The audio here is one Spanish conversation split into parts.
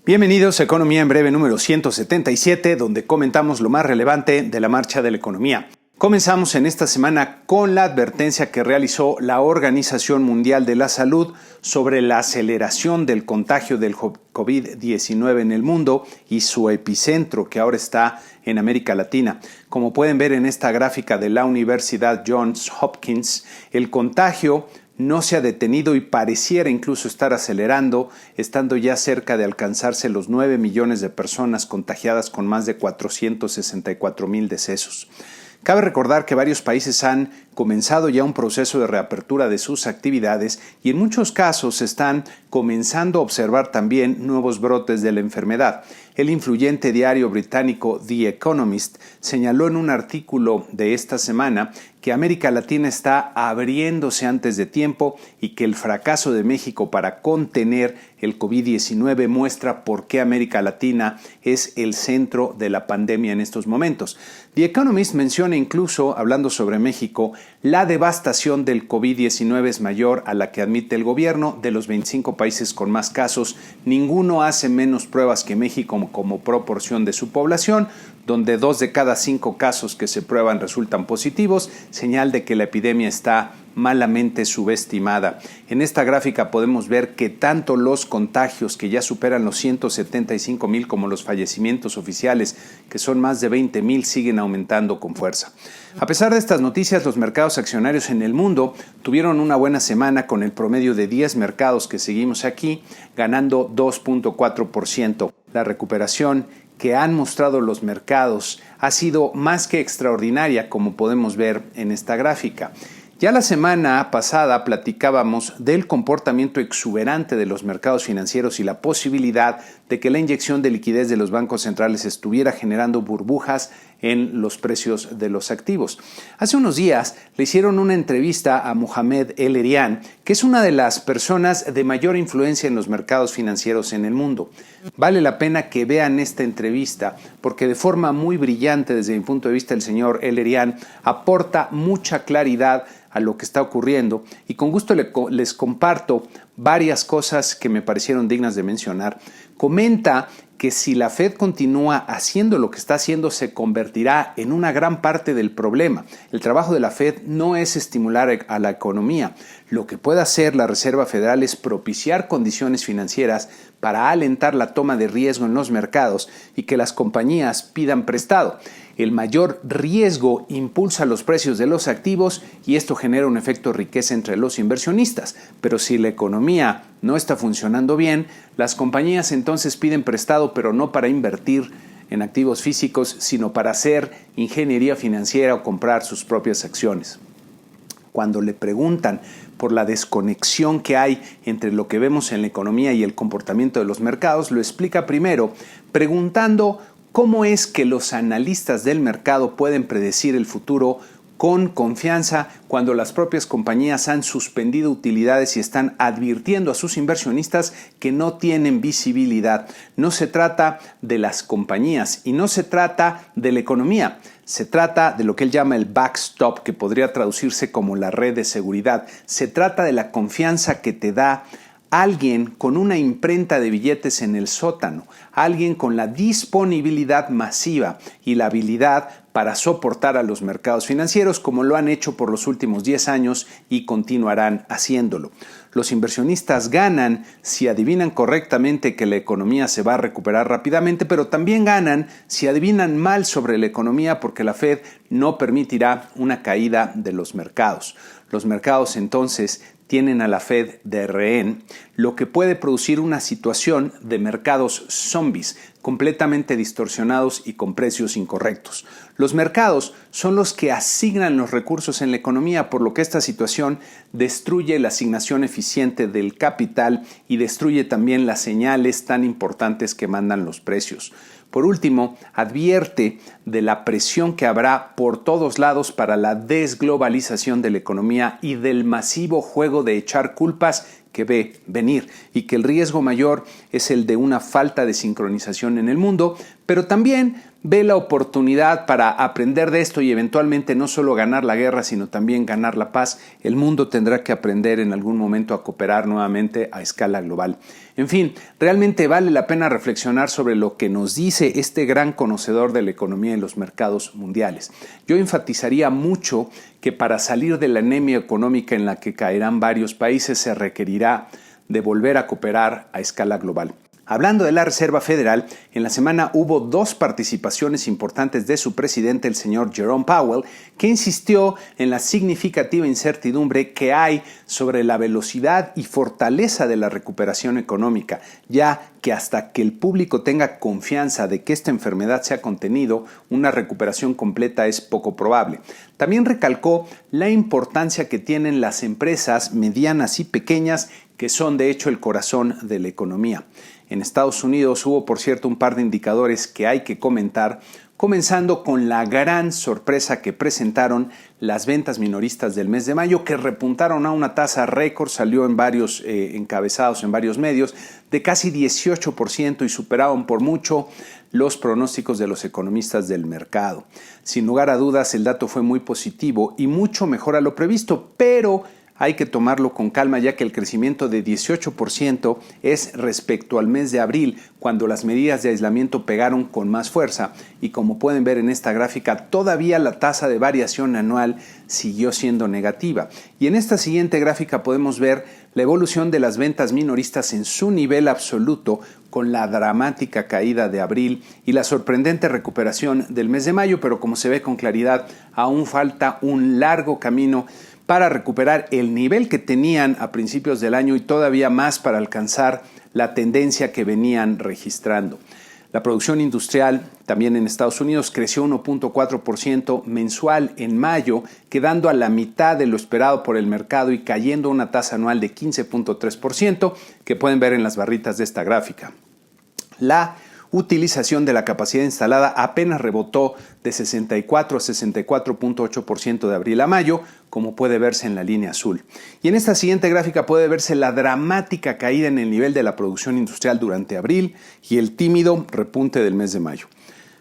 Bienvenidos a Economía en Breve número 177, donde comentamos lo más relevante de la marcha de la economía. Comenzamos en esta semana con la advertencia que realizó la Organización Mundial de la Salud sobre la aceleración del contagio del COVID-19 en el mundo y su epicentro, que ahora está en América Latina. Como pueden ver en esta gráfica de la Universidad Johns Hopkins, el contagio no se ha detenido y pareciera incluso estar acelerando, estando ya cerca de alcanzarse los 9 millones de personas contagiadas con más de 464,000 decesos. Cabe recordar que varios países han comenzado ya un proceso de reapertura de sus actividades y en muchos casos están comenzando a observar también nuevos brotes de la enfermedad. El influyente diario británico The Economist señaló en un artículo de esta semana que América Latina está abriéndose antes de tiempo y que el fracaso de México para contener el COVID-19 muestra por qué América Latina es el centro de la pandemia en estos momentos. The Economist menciona incluso, hablando sobre México, la devastación del COVID-19 es mayor a la que admite el gobierno. De los 25 países con más casos, ninguno hace menos pruebas que México como proporción de su población, donde 2 de cada 5 casos que se prueban resultan positivos, señal de que la epidemia está malamente subestimada. En esta gráfica podemos ver que tanto los contagios, que ya superan los 175,000, como los fallecimientos oficiales, que son más de 20,000, siguen aumentando con fuerza. A pesar de estas noticias, los mercados accionarios en el mundo tuvieron una buena semana con el promedio de 10 mercados que seguimos aquí, ganando 2.4%. La recuperación que han mostrado los mercados ha sido más que extraordinaria, como podemos ver en esta gráfica. Ya la semana pasada platicábamos del comportamiento exuberante de los mercados financieros y la posibilidad de que la inyección de liquidez de los bancos centrales estuviera generando burbujas en los precios de los activos. Hace unos días le hicieron una entrevista a Mohamed El-Erian, que es una de las personas de mayor influencia en los mercados financieros en el mundo. Vale la pena que vean esta entrevista porque de forma muy brillante, desde mi punto de vista, el señor El-Erian aporta mucha claridad a lo que está ocurriendo y con gusto les comparto varias cosas que me parecieron dignas de mencionar. Comenta que si la Fed continúa haciendo lo que está haciendo, se convertirá en una gran parte del problema. El trabajo de la Fed no es estimular a la economía. Lo que puede hacer la Reserva Federal es propiciar condiciones financieras para alentar la toma de riesgo en los mercados y que las compañías pidan prestado. El mayor riesgo impulsa los precios de los activos y esto genera un efecto riqueza entre los inversionistas. Pero si la economía no está funcionando bien, las compañías entonces piden prestado, pero no para invertir en activos físicos, sino para hacer ingeniería financiera o comprar sus propias acciones. Cuando le preguntan por la desconexión que hay entre lo que vemos en la economía y el comportamiento de los mercados, lo explica primero preguntando cómo es que los analistas del mercado pueden predecir el futuro con confianza cuando las propias compañías han suspendido utilidades y están advirtiendo a sus inversionistas que no tienen visibilidad. No se trata de las compañías y no se trata de la economía. Se trata de lo que él llama el backstop, que podría traducirse como la red de seguridad. Se trata de la confianza que te da alguien con una imprenta de billetes en el sótano, alguien con la disponibilidad masiva y la habilidad para soportar a los mercados financieros, como lo han hecho por los últimos 10 años y continuarán haciéndolo. Los inversionistas ganan si adivinan correctamente que la economía se va a recuperar rápidamente, pero también ganan si adivinan mal sobre la economía porque la Fed no permitirá una caída de los mercados. Los mercados entonces tienen a la Fed de rehén, lo que puede producir una situación de mercados zombies, completamente distorsionados y con precios incorrectos. Los mercados son los que asignan los recursos en la economía, por lo que esta situación destruye la asignación eficiente del capital y destruye también las señales tan importantes que mandan los precios. Por último, advierte de la presión que habrá por todos lados para la desglobalización de la economía y del masivo juego de echar culpas que ve venir y que el riesgo mayor es el de una falta de sincronización en el mundo, pero también ve la oportunidad para aprender de esto y eventualmente no solo ganar la guerra, sino también ganar la paz. El mundo tendrá que aprender en algún momento a cooperar nuevamente a escala global. En fin, realmente vale la pena reflexionar sobre lo que nos dice este gran conocedor de la economía y los mercados mundiales. Yo enfatizaría mucho que para salir de la anemia económica en la que caerán varios países se requerirá de volver a cooperar a escala global. Hablando de la Reserva Federal, en la semana hubo 2 participaciones importantes de su presidente, el señor Jerome Powell, que insistió en la significativa incertidumbre que hay sobre la velocidad y fortaleza de la recuperación económica, ya que hasta que el público tenga confianza de que esta enfermedad se ha contenido, una recuperación completa es poco probable. También recalcó la importancia que tienen las empresas medianas y pequeñas, que son de hecho el corazón de la economía. En Estados Unidos hubo, por cierto, un par de indicadores que hay que comentar, comenzando con la gran sorpresa que presentaron las ventas minoristas del mes de mayo, que repuntaron a una tasa récord, salió en varios encabezados en varios medios, de casi 18% y superaron por mucho los pronósticos de los economistas del mercado. Sin lugar a dudas, el dato fue muy positivo y mucho mejor a lo previsto, pero hay que tomarlo con calma, ya que el crecimiento de 18% es respecto al mes de abril, cuando las medidas de aislamiento pegaron con más fuerza, y como pueden ver en esta gráfica, todavía la tasa de variación anual siguió siendo negativa. Y en esta siguiente gráfica podemos ver la evolución de las ventas minoristas en su nivel absoluto, con la dramática caída de abril y la sorprendente recuperación del mes de mayo, pero como se ve con claridad, aún falta un largo camino para recuperar el nivel que tenían a principios del año y todavía más para alcanzar la tendencia que venían registrando. La producción industrial, también en Estados Unidos, creció 1.4% mensual en mayo, quedando a la mitad de lo esperado por el mercado y cayendo a una tasa anual de 15.3%, que pueden ver en las barritas de esta gráfica. La utilización de la capacidad instalada apenas rebotó de 64 a 64.8% de abril a mayo, como puede verse en la línea azul. Y en esta siguiente gráfica puede verse la dramática caída en el nivel de la producción industrial durante abril y el tímido repunte del mes de mayo.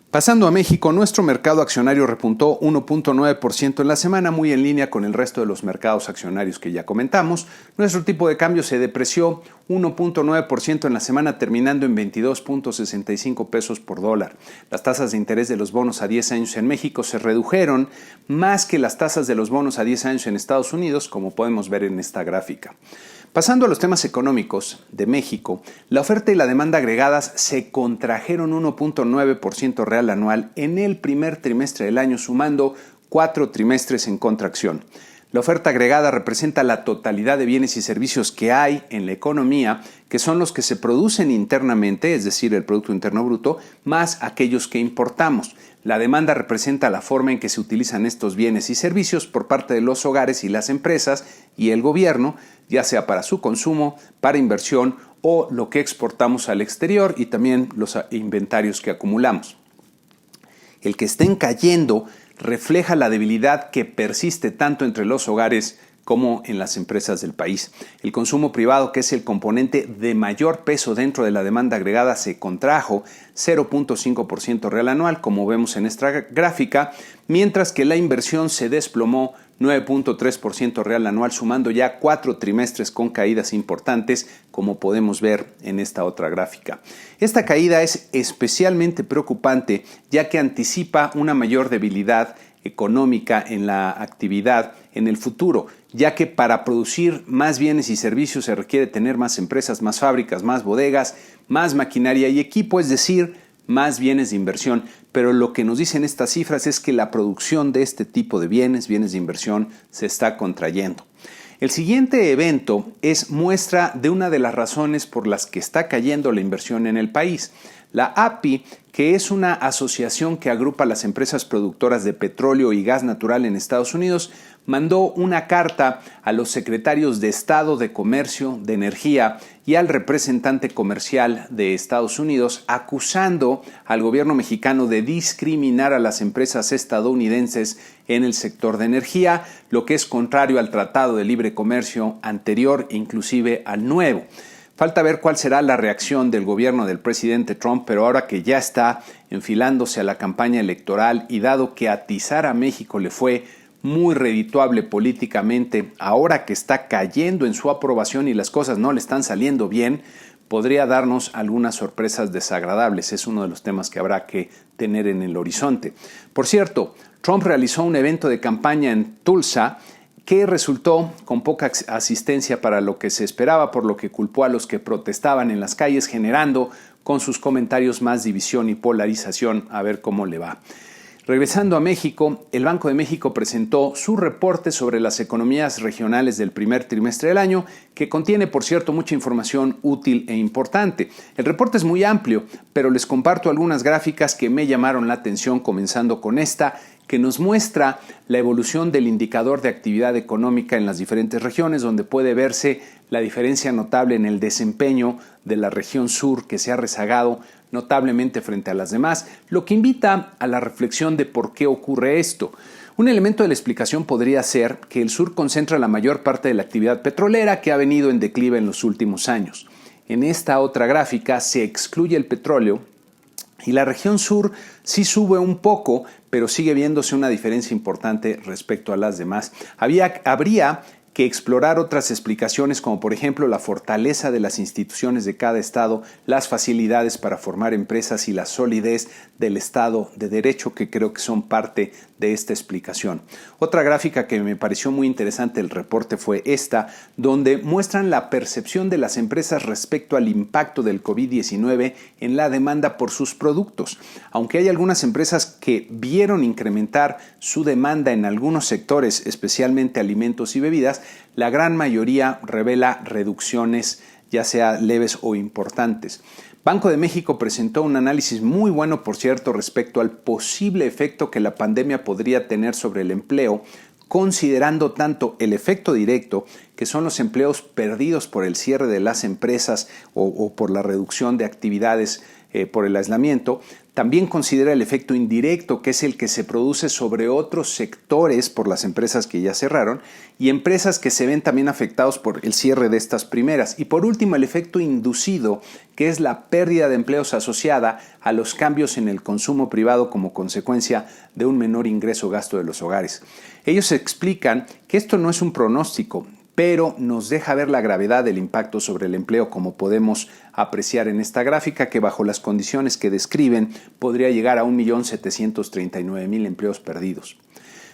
Pasando a México, nuestro mercado accionario repuntó 1.9% en la semana, muy en línea con el resto de los mercados accionarios que ya comentamos. Nuestro tipo de cambio se depreció 1.9% en la semana, terminando en 22.65 pesos por dólar. Las tasas de interés de los bonos a 10 años en México se redujeron más que las tasas de los bonos a 10 años en Estados Unidos, como podemos ver en esta gráfica. Pasando a los temas económicos de México, la oferta y la demanda agregadas se contrajeron 1.9% real anual en el primer trimestre del año, sumando 4 trimestres en contracción. La oferta agregada representa la totalidad de bienes y servicios que hay en la economía, que son los que se producen internamente, es decir, el Producto Interno Bruto, más aquellos que importamos. La demanda representa la forma en que se utilizan estos bienes y servicios por parte de los hogares y las empresas y el gobierno, ya sea para su consumo, para inversión o lo que exportamos al exterior y también los inventarios que acumulamos. El que estén cayendo refleja la debilidad que persiste tanto entre los hogares como en las empresas del país. El consumo privado, que es el componente de mayor peso dentro de la demanda agregada, se contrajo 0.5% real anual, como vemos en esta gráfica, mientras que la inversión se desplomó 9.3% real anual, sumando ya 4 trimestres con caídas importantes, como podemos ver en esta otra gráfica. Esta caída es especialmente preocupante, ya que anticipa una mayor debilidad económica en la actividad en el futuro, ya que para producir más bienes y servicios se requiere tener más empresas, más fábricas, más bodegas, más maquinaria y equipo, es decir, más bienes de inversión. Pero lo que nos dicen estas cifras es que la producción de este tipo de bienes de inversión, se está contrayendo. El siguiente evento es muestra de una de las razones por las que está cayendo la inversión en el país. La API, que es una asociación que agrupa a las empresas productoras de petróleo y gas natural en Estados Unidos, mandó una carta a los secretarios de Estado de Comercio, de Energía y al representante comercial de Estados Unidos, acusando al gobierno mexicano de discriminar a las empresas estadounidenses en el sector de energía, lo que es contrario al Tratado de Libre Comercio anterior e inclusive al nuevo. Falta ver cuál será la reacción del gobierno del presidente Trump, pero ahora que ya está enfilándose a la campaña electoral y dado que atizar a México le fue muy redituable políticamente, ahora que está cayendo en su aprobación y las cosas no le están saliendo bien, podría darnos algunas sorpresas desagradables. Es uno de los temas que habrá que tener en el horizonte. Por cierto, Trump realizó un evento de campaña en Tulsa que resultó con poca asistencia para lo que se esperaba, por lo que culpó a los que protestaban en las calles, generando con sus comentarios más división y polarización. A ver cómo le va. Regresando a México, el Banco de México presentó su reporte sobre las economías regionales del primer trimestre del año, que contiene, por cierto, mucha información útil e importante. El reporte es muy amplio, pero les comparto algunas gráficas que me llamaron la atención, comenzando con esta, que nos muestra la evolución del indicador de actividad económica en las diferentes regiones, donde puede verse la diferencia notable en el desempeño de la región sur, que se ha rezagado notablemente frente a las demás, lo que invita a la reflexión de por qué ocurre esto. Un elemento de la explicación podría ser que el sur concentra la mayor parte de la actividad petrolera, que ha venido en declive en los últimos años. En esta otra gráfica se excluye el petróleo y la región sur sí sube un poco, pero sigue viéndose una diferencia importante respecto a las demás. Habría que explorar otras explicaciones, como por ejemplo la fortaleza de las instituciones de cada estado, las facilidades para formar empresas y la solidez del Estado de Derecho, que creo que son parte de esta explicación. Otra gráfica que me pareció muy interesante del reporte fue esta, donde muestran la percepción de las empresas respecto al impacto del COVID-19 en la demanda por sus productos. Aunque hay algunas empresas que vieron incrementar su demanda en algunos sectores, especialmente alimentos y bebidas, la gran mayoría revela reducciones, ya sea leves o importantes. Banco de México presentó un análisis muy bueno, por cierto, respecto al posible efecto que la pandemia podría tener sobre el empleo, considerando tanto el efecto directo, que son los empleos perdidos por el cierre de las empresas o por la reducción de actividades por el aislamiento. También considera el efecto indirecto, que es el que se produce sobre otros sectores por las empresas que ya cerraron y empresas que se ven también afectados por el cierre de estas primeras. Y por último, el efecto inducido, que es la pérdida de empleos asociada a los cambios en el consumo privado como consecuencia de un menor ingreso o gasto de los hogares. Ellos explican que esto no es un pronóstico, pero nos deja ver la gravedad del impacto sobre el empleo, como podemos apreciar en esta gráfica, que bajo las condiciones que describen podría llegar a 1.739.000 empleos perdidos.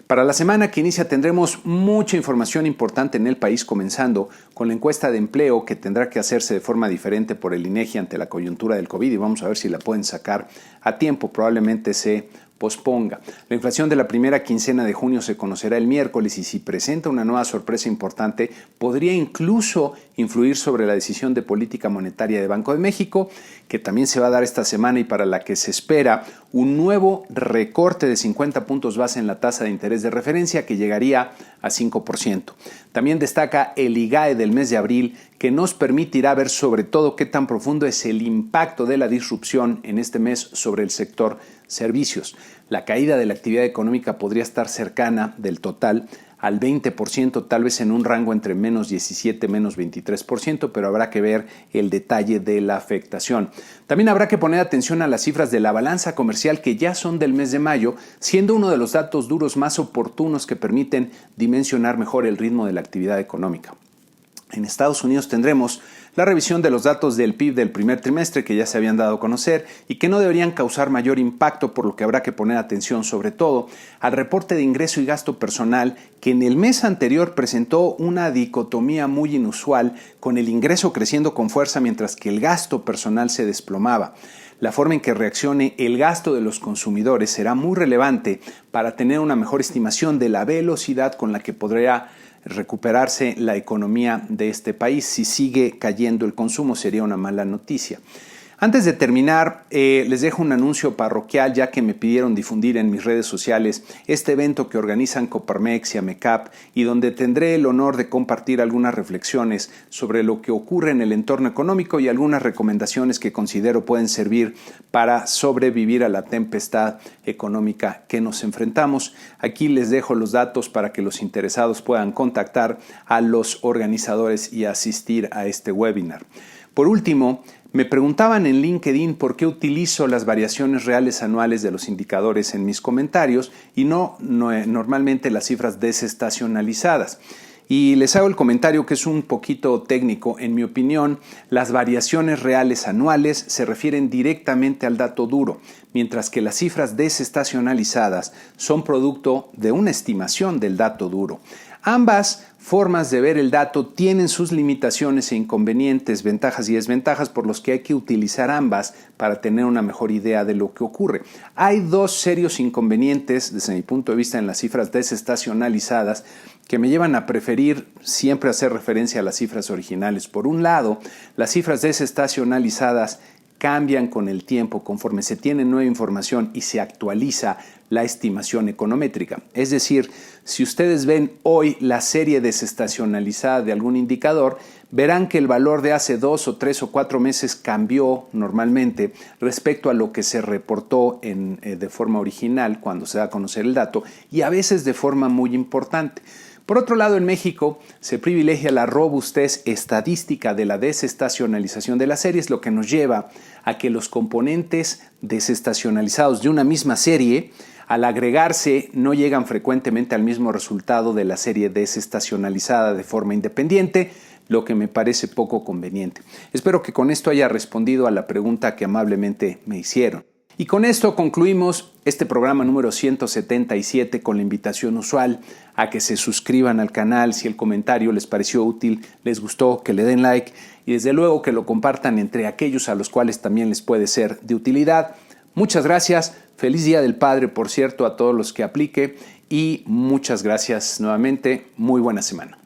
Para la semana que inicia tendremos mucha información importante en el país, comenzando con la encuesta de empleo, que tendrá que hacerse de forma diferente por el INEGI ante la coyuntura del COVID, y vamos a ver si la pueden sacar a tiempo. Probablemente se posponga. La inflación de la primera quincena de junio se conocerá el miércoles y si presenta una nueva sorpresa importante, podría incluso influir sobre la decisión de política monetaria de Banco de México, que también se va a dar esta semana y para la que se espera un nuevo recorte de 50 puntos base en la tasa de interés de referencia, que llegaría a 5%. También destaca el IGAE del mes de abril, que nos permitirá ver sobre todo qué tan profundo es el impacto de la disrupción en este mes sobre el sector servicios. La caída de la actividad económica podría estar cercana del total al 20%, tal vez en un rango entre menos 17 y menos 23%, pero habrá que ver el detalle de la afectación. También habrá que poner atención a las cifras de la balanza comercial, que ya son del mes de mayo, siendo uno de los datos duros más oportunos que permiten dimensionar mejor el ritmo de la actividad económica. En Estados Unidos tendremos la revisión de los datos del PIB del primer trimestre, que ya se habían dado a conocer y que no deberían causar mayor impacto, por lo que habrá que poner atención sobre todo al reporte de ingreso y gasto personal, que en el mes anterior presentó una dicotomía muy inusual, con el ingreso creciendo con fuerza mientras que el gasto personal se desplomaba. La forma en que reaccione el gasto de los consumidores será muy relevante para tener una mejor estimación de la velocidad con la que podría recuperarse la economía de este país. Si sigue cayendo el consumo, sería una mala noticia. Antes de terminar, les dejo un anuncio parroquial, ya que me pidieron difundir en mis redes sociales este evento que organizan Coparmex y AMECAP, y donde tendré el honor de compartir algunas reflexiones sobre lo que ocurre en el entorno económico y algunas recomendaciones que considero pueden servir para sobrevivir a la tempestad económica que nos enfrentamos. Aquí les dejo los datos para que los interesados puedan contactar a los organizadores y asistir a este webinar. Por último, me preguntaban en LinkedIn por qué utilizo las variaciones reales anuales de los indicadores en mis comentarios y no normalmente las cifras desestacionalizadas. Y les hago el comentario que es un poquito técnico. En mi opinión, las variaciones reales anuales se refieren directamente al dato duro, mientras que las cifras desestacionalizadas son producto de una estimación del dato duro. Ambas formas de ver el dato tienen sus limitaciones e inconvenientes, ventajas y desventajas, por los que hay que utilizar ambas para tener una mejor idea de lo que ocurre. Hay dos serios inconvenientes, desde mi punto de vista, en las cifras desestacionalizadas que me llevan a preferir siempre hacer referencia a las cifras originales. Por un lado, las cifras desestacionalizadas cambian con el tiempo conforme se tiene nueva información y se actualiza la estimación econométrica. Es decir, si ustedes ven hoy la serie desestacionalizada de algún indicador, verán que el valor de hace 2 o 3 o 4 meses cambió normalmente respecto a lo que se reportó de forma original cuando se da a conocer el dato, y a veces de forma muy importante. Por otro lado, en México se privilegia la robustez estadística de la desestacionalización de las series, lo que nos lleva a que los componentes desestacionalizados de una misma serie, al agregarse, no llegan frecuentemente al mismo resultado de la serie desestacionalizada de forma independiente, lo que me parece poco conveniente. Espero que con esto haya respondido a la pregunta que amablemente me hicieron. Y con esto concluimos este programa número 177 con la invitación usual a que se suscriban al canal si el comentario les pareció útil, les gustó, que le den like y desde luego que lo compartan entre aquellos a los cuales también les puede ser de utilidad. Muchas gracias, feliz Día del Padre, por cierto, a todos los que aplique, y muchas gracias nuevamente, muy buena semana.